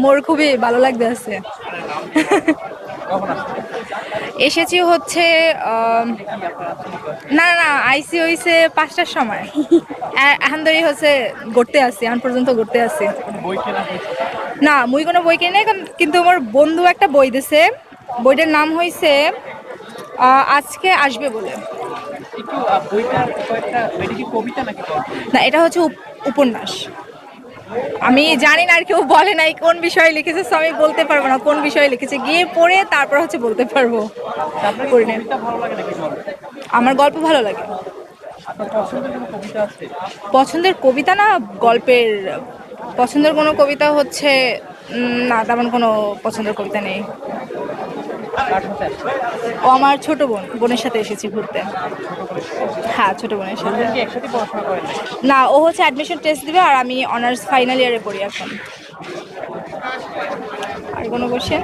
মোর খুবই ভালো লাগতে আছে। এসেছি হচ্ছে না না আইসি হইছে 5টার সময়। এখন ধরি হচ্ছে ঘুরতে আসি, এখন পর্যন্ত ঘুরতে আসি। না মুই কোনো বই কিনি নাই, কিন্তু আমার বন্ধু একটা বই দিছে। বইটার নাম হইছে আজকে আসবে বলে। না এটা হচ্ছে উপন্যাস। আমি জানি না, আর কেউ বলে নাই কোন বিষয়ে লিখেছে, তো আমি বলতে পারবো না কোন বিষয়ে লিখেছে, গিয়ে পড়ে তারপর হচ্ছে বলতে পারবো। আমার গল্প ভালো লাগে। পছন্দের কবিতা না গল্পের? পছন্দের কোনো কবিতা হচ্ছে না, তেমন কোনো পছন্দের কবিতা নেই। ও আমার ছোট বোনের সাথে এসেছি ঘুরতে। হ্যাঁ, ছোট বোনের সাথে। না, ও হচ্ছে অ্যাডমিশন টেস্ট দিবে আর আমি অনার্স ফাইনাল ইয়ারে পড়ি এখন। আর কোনো কোশ্চেন?